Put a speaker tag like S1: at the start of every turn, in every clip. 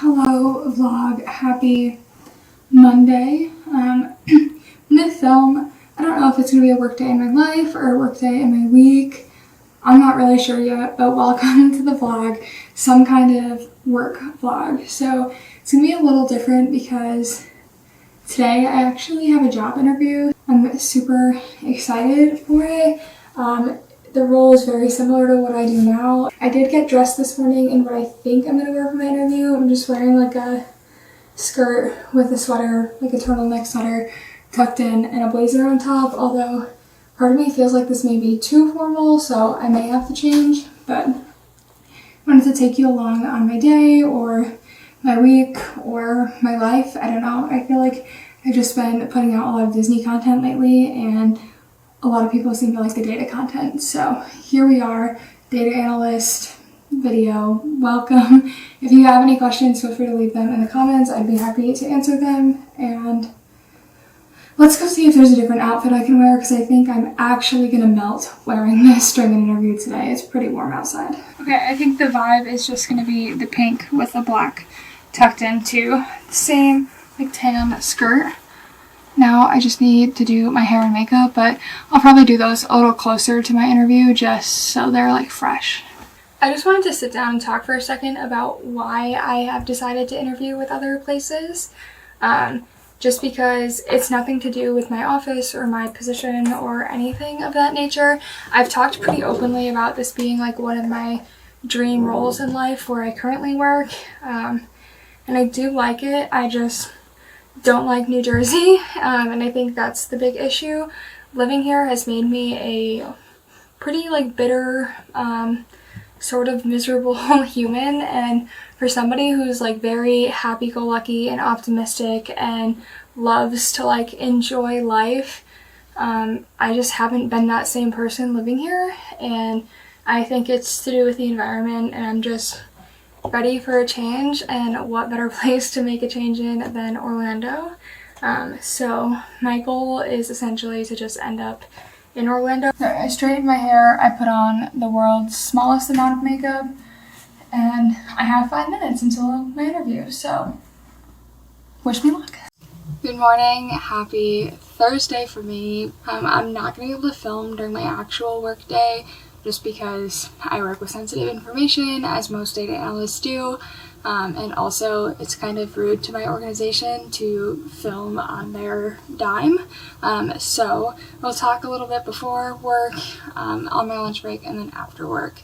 S1: Hello vlog, happy Monday. I'm gonna film, I don't know if it's gonna be a work day in my life or a work day in my week. I'm not really sure yet, but welcome to the vlog, some kind of work vlog. So it's gonna be a little different because today I actually have a job interview. I'm super excited for it. The role is very similar to what I do now. I did get dressed this morning in what I think I'm gonna wear for my interview. I'm just wearing like a skirt with a sweater, like a turtleneck sweater tucked in and a blazer on top, although part of me feels like this may be too formal, so I may have to change, but I wanted to take you along on my day or my week or my life. I don't know. I feel like I've just been putting out a lot of Disney content lately, and a lot of people seem to like the data content. So here we are, Data Analyst video. Welcome. If you have any questions, feel free to leave them in the comments. I'd be happy to answer them. And let's go see if there's a different outfit I can wear, because I think I'm actually gonna melt wearing this during an interview today. It's pretty warm outside. Okay, I think the vibe is just gonna be the pink with the black tucked into the same like tan skirt. Now I just need to do my hair and makeup, but I'll probably do those a little closer to my interview just so they're like fresh. I just wanted to sit down and talk for a second about why I have decided to interview with other places. Just because it's nothing to do with my office or my position or anything of that nature. I've talked pretty openly about this being like one of my dream roles in life where I currently work. And I do like it. I just don't like New Jersey, and I think that's the big issue. Living here has made me a pretty like bitter, sort of miserable human, and for somebody who's like very happy-go-lucky and optimistic and loves to like enjoy life, I just haven't been that same person living here, and I think it's to do with the environment, and I'm just ready for a change, and what better place to make a change in than Orlando. So my goal is essentially to just end up in Orlando. So I straightened my hair, I put on the world's smallest amount of makeup, and I have 5 minutes until my interview, so wish me luck. Good morning, happy Thursday for me. I'm not going to be able to film during my actual work day, just because I work with sensitive information, as most data analysts do, and also it's kind of rude to my organization to film on their dime. So we'll talk a little bit before work, on my lunch break, and then after work.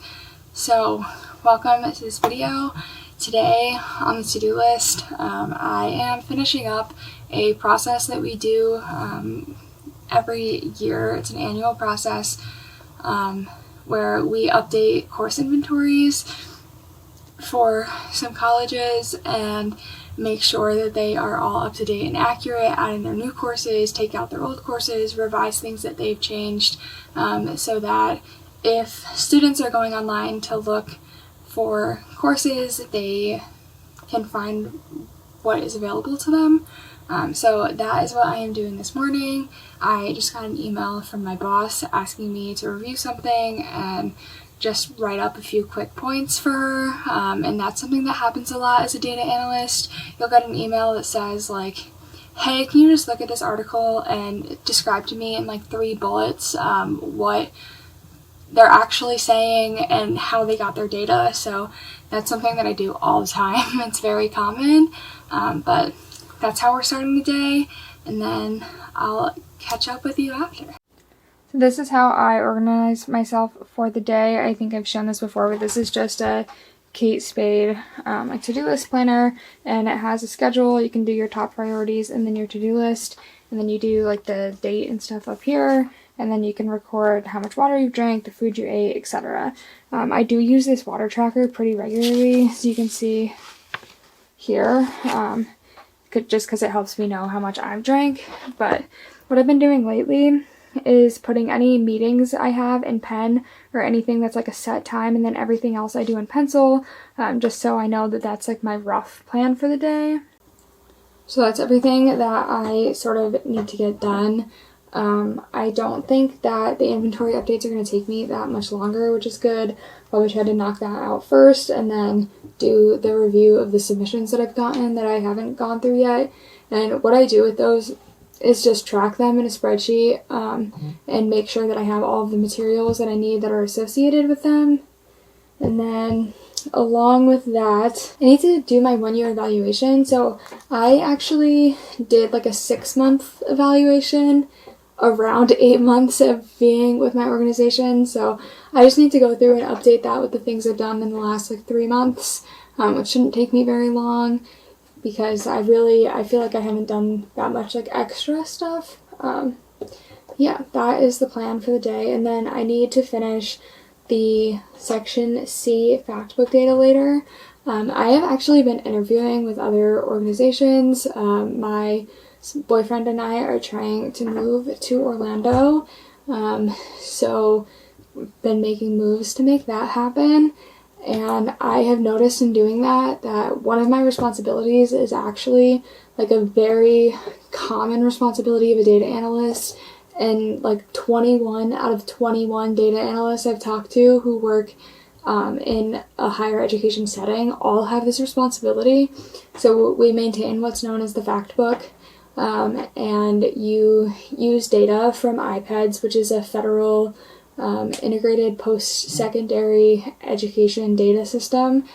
S1: So welcome to this video. Today on the to-do list, I am finishing up a process that we do every year. It's an annual process where we update course inventories for some colleges and make sure that they are all up to date and accurate, add in their new courses, take out their old courses, revise things that they've changed, so that if students are going online to look for courses, they can find what is available to them. So that is what I am doing this morning. I just got an email from my boss asking me to review something and just write up a few quick points for her, and that's something that happens a lot as a data analyst. You'll get an email that says like, hey, can you just look at this article and describe to me in like 3 bullets what they're actually saying and how they got their data. So that's something that I do all the time. It's very common, but that's how we're starting the day, and then I'll catch up with you after. So this is how I organize myself for the day. I think I've shown this before, but this is just a Kate Spade like to-do list planner, and it has a schedule. You can do your top priorities and then your to-do list, and then you do like the date and stuff up here, and then you can record how much water you've drank, the food you ate, etc. I do use this water tracker pretty regularly, so you can see here, just because it helps me know how much I've drank. But what I've been doing lately is putting any meetings I have in pen, or anything that's like a set time, and then everything else I do in pencil, just so I know that that's like my rough plan for the day. So that's everything that I sort of need to get done. I don't think that the inventory updates are going to take me that much longer, which is good. Probably try to knock that out first and then do the review of the submissions that I've gotten that I haven't gone through yet. And what I do with those is just track them in a spreadsheet and make sure that I have all of the materials that I need that are associated with them. And then along with that, I need to do my 1-year evaluation. So I actually did like a 6-month evaluation around 8 months of being with my organization. So I just need to go through and update that with the things I've done in the last like 3 months, which shouldn't take me very long because I feel like I haven't done that much like extra stuff. Yeah, that is the plan for the day. And then I need to finish the Section C Factbook data later. I have actually been interviewing with other organizations. My boyfriend and I are trying to move to Orlando, so been making moves to make that happen. And I have noticed in doing that one of my responsibilities is actually like a very common responsibility of a data analyst. And like 21 out of 21 data analysts I've talked to who work in a higher education setting all have this responsibility. So we maintain what's known as the fact book, and you use data from IPEDS, which is a federal integrated post-secondary education data system,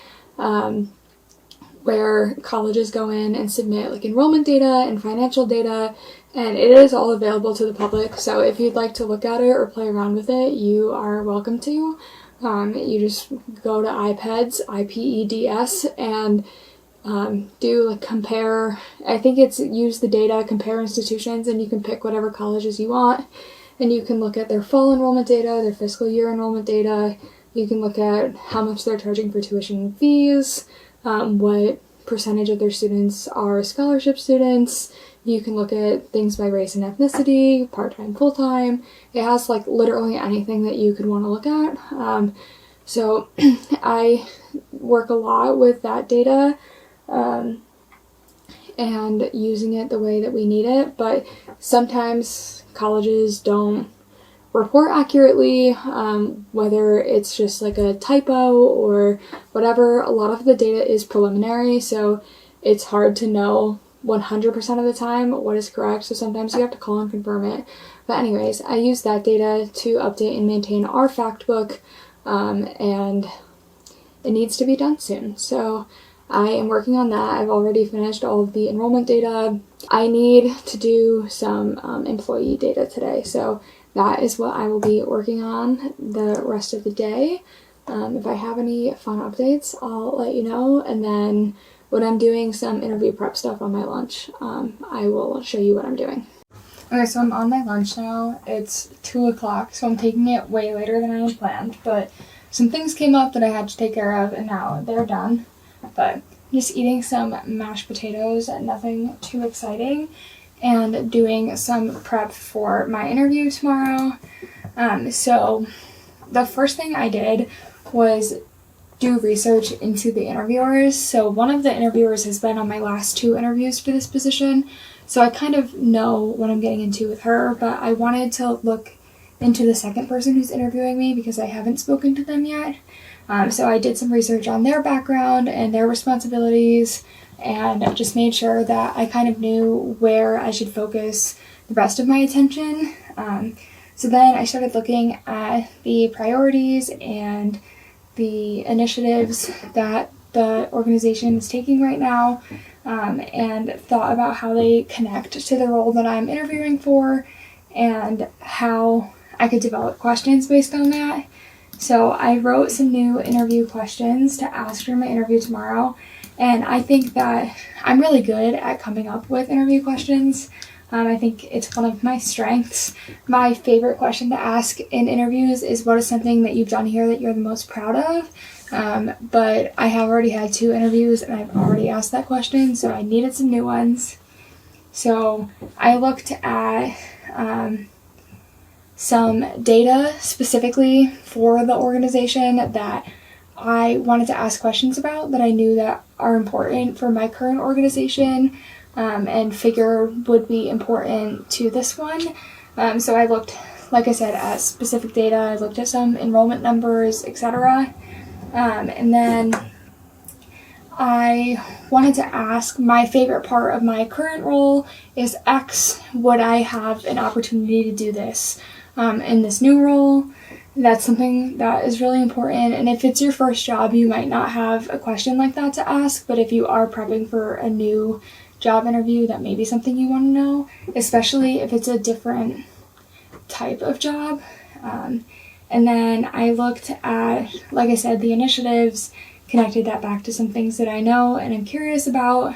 S1: where colleges go in and submit like enrollment data and financial data, and it is all available to the public. So if you'd like to look at it or play around with it, you are welcome to. You just go to IPEDS, IPEDS, and do like compare. I think it's use the data, compare institutions, and you can pick whatever colleges you want. And you can look at their fall enrollment data, their fiscal year enrollment data. You can look at how much they're charging for tuition and fees, what percentage of their students are scholarship students. You can look at things by race and ethnicity, part-time, full-time. It has like literally anything that you could want to look at. So I work a lot with that data and using it the way that we need it, but sometimes colleges don't report accurately, whether it's just like a typo or whatever. A lot of the data is preliminary, so it's hard to know 100% of the time what is correct, so sometimes you have to call and confirm it. But anyways, I use that data to update and maintain our fact book, and it needs to be done soon. So I am working on that. I've already finished all of the enrollment data. I need to do some employee data today, so that is what I will be working on the rest of the day. If I have any fun updates, I'll let you know, and then when I'm doing some interview prep stuff on my lunch, I will show you what I'm doing. Okay, so I'm on my lunch now. It's 2 o'clock, so I'm taking it way later than I had planned, but some things came up that I had to take care of, and now they're done. But just eating some mashed potatoes, nothing too exciting, and doing some prep for my interview tomorrow. So the first thing I did was do research into the interviewers. So one of the interviewers has been on my last 2 interviews for this position, so I kind of know what I'm getting into with her, but I wanted to look into the second person who's interviewing me because I haven't spoken to them yet. So I did some research on their background and their responsibilities, and I just made sure that I kind of knew where I should focus the rest of my attention. So then I started looking at the priorities and the initiatives that the organization is taking right now, and thought about how they connect to the role that I'm interviewing for and how I could develop questions based on that. So I wrote some new interview questions to ask for my interview tomorrow, and I think that I'm really good at coming up with interview questions. I think it's one of my strengths. My favorite question to ask in interviews is, what is something that you've done here that you're the most proud of? But I have already had 2 interviews and I've already asked that question, so I needed some new ones. So I looked at some data specifically for the organization that I wanted to ask questions about that I knew that are important for my current organization, and figure would be important to this one. So I looked, like I said, at specific data. I looked at some enrollment numbers, etc. And then I wanted to ask, my favorite part of my current role is X. Would I have an opportunity to do this in this new role? That's something that is really important. And if it's your first job, you might not have a question like that to ask. But if you are prepping for a new job interview, that may be something you want to know, especially if it's a different type of job. And then I looked at, like I said, the initiatives, connected that back to some things that I know and I'm curious about.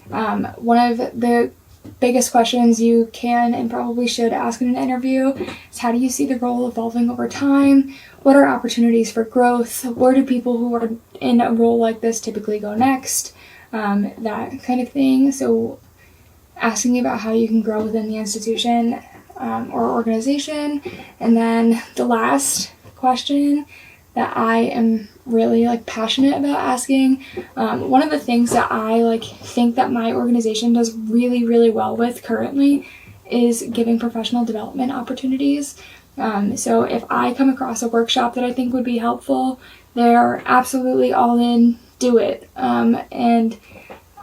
S1: One of the biggest questions you can and probably should ask in an interview is, how do you see the role evolving over time? What are opportunities for growth? Where do people who are in a role like this typically go next? That kind of thing. So asking about how you can grow within the institution or organization. And then the last question that I am really passionate about asking, one of the things that I think that my organization does really, really well with currently is giving professional development opportunities. So if I come across a workshop that I think would be helpful, they're absolutely all in, do it. And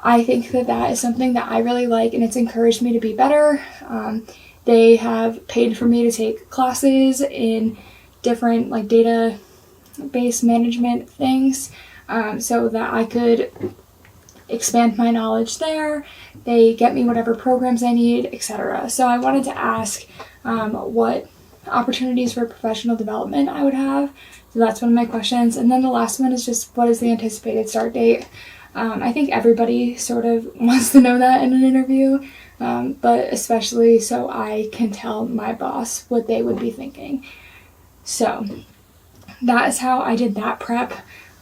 S1: I think that is something that I really like, and it's encouraged me to be better. They have paid for me to take classes in different database management things, so that I could expand my knowledge there. They get me whatever programs I need, etc. So I wanted to ask what opportunities for professional development I would have. So that's one of my questions. And then the last one is just, what is the anticipated start date? I think everybody sort of wants to know that in an interview, but especially so I can tell my boss what they would be thinking. So that is how I did that prep.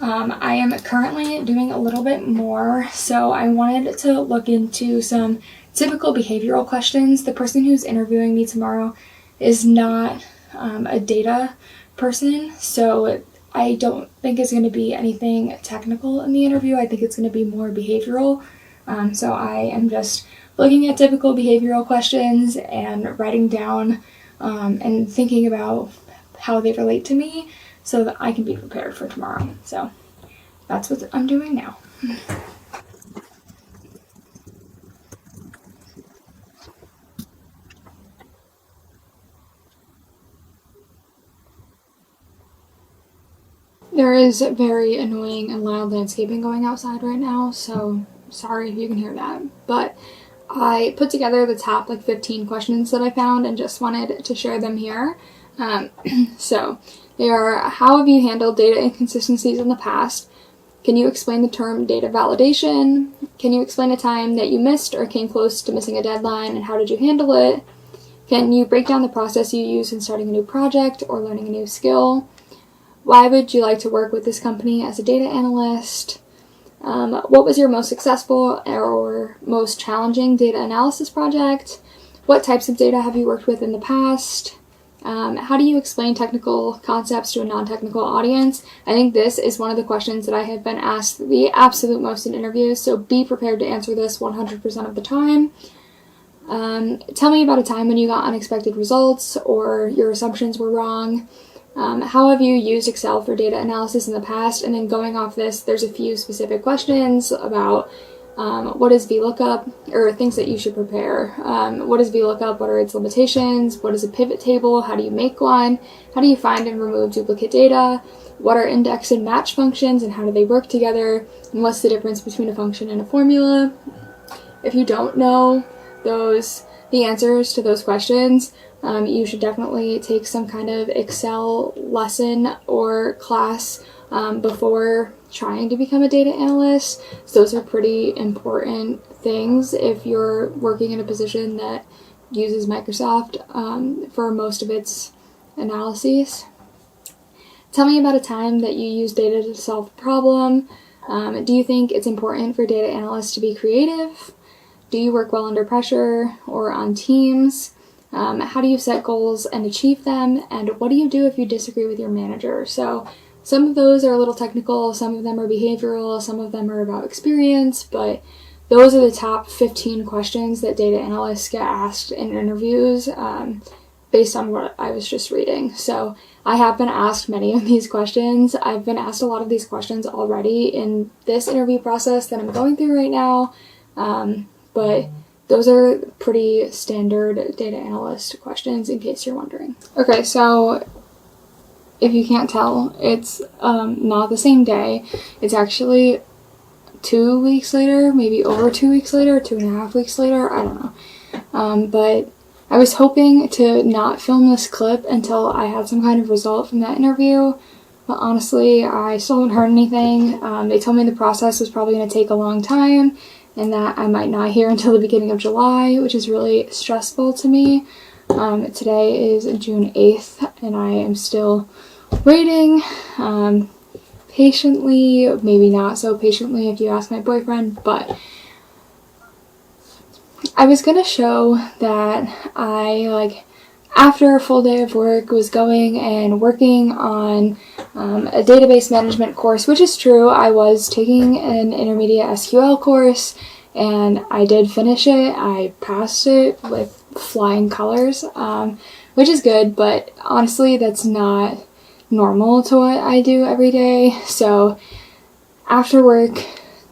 S1: I am currently doing a little bit more, so I wanted to look into some typical behavioral questions. The person who's interviewing me tomorrow is not a data person, so I don't think it's going to be anything technical in the interview. I think it's going to be more behavioral. So I am just looking at typical behavioral questions and writing down and thinking about how they relate to me so that I can be prepared for tomorrow. So that's what I'm doing now. There is very annoying and loud landscaping going outside right now, so sorry if you can hear that. But I put together the top 15 questions that I found and just wanted to share them here. So they are, how have you handled data inconsistencies in the past? Can you explain the term data validation? Can you explain a time that you missed or came close to missing a deadline, and how did you handle it? Can you break down the process you use in starting a new project or learning a new skill? Why would you like to work with this company as a data analyst? What was your most successful or most challenging data analysis project? What types of data have you worked with in the past? How do you explain technical concepts to a non-technical audience? I think this is one of the questions that I have been asked the absolute most in interviews, so be prepared to answer this 100% of the time. Tell me about a time when you got unexpected results or your assumptions were wrong. How have you used Excel for data analysis in the past? And then going off this, there's a few specific questions about what is VLOOKUP, or things that you should prepare. What is VLOOKUP? What are its limitations? What is a pivot table? How do you make one? How do you find and remove duplicate data? What are index and match functions, and how do they work together? And what's the difference between a function and a formula? If you don't know the answers to those questions, you should definitely take some kind of Excel lesson or class before trying to become a data analyst. So those are pretty important things if you're working in a position that uses Microsoft for most of its analyses. Tell me about a time that you used data to solve a problem. Do you think it's important for data analysts to be creative? Do you work well under pressure or on teams? How do you set goals and achieve them? And what do you do if you disagree with your manager? So some of those are a little technical, some of them are behavioral, some of them are about experience, but those are the top 15 questions that data analysts get asked in interviews. based on what I was just reading. So I have been asked many of these questions. I've been asked a lot of these questions already in this interview process that I'm going through right now, but those are pretty standard data analyst questions in case you're wondering. Okay, so if you can't tell, it's not the same day. It's actually 2 weeks later, maybe over 2 weeks later, 2.5 weeks later, I don't know. But I was hoping to not film this clip until I had some kind of result from that interview, but honestly, I still haven't heard anything. They told me the process was probably going to take a long time, and that I might not hear until the beginning of July, which is really stressful to me. Today is June 8th, and I am still waiting, patiently, maybe not so patiently if you ask my boyfriend, but I was gonna show that I, after a full day of work, was going and working on a database management course, which is true. I was taking an intermediate SQL course, and I did finish it. I passed it with flying colors, which is good, but honestly, that's not normal to what I do every day. So after work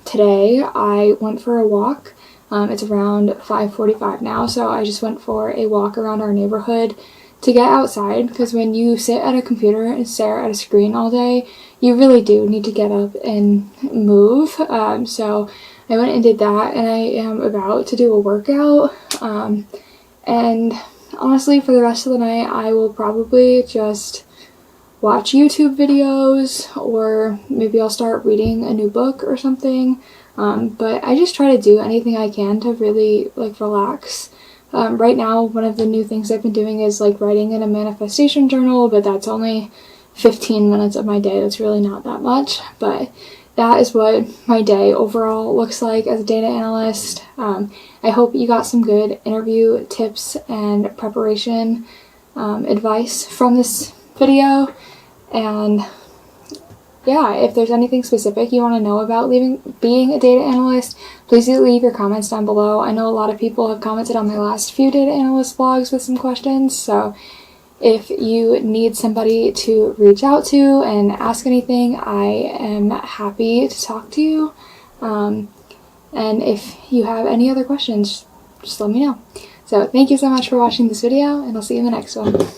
S1: today, I went for a walk. It's around 5:45 now, so I just went for a walk around our neighborhood to get outside, because when you sit at a computer and stare at a screen all day, you really do need to get up and move. So I went and did that, and I am about to do a workout. And honestly, for the rest of the night, I will probably just watch YouTube videos, or maybe I'll start reading a new book or something. But I just try to do anything I can to really relax. Right now, one of the new things I've been doing is writing in a manifestation journal, but that's only 15 minutes of my day. That's really not that much, but that is what my day overall looks like as a data analyst. I hope you got some good interview tips and preparation advice from this video, and yeah, if there's anything specific you want to know about being a data analyst, please leave your comments down below. I know a lot of people have commented on my last few data analyst vlogs with some questions, so if you need somebody to reach out to and ask anything, I am happy to talk to you. And if you have any other questions, just let me know. So thank you so much for watching this video, and I'll see you in the next one.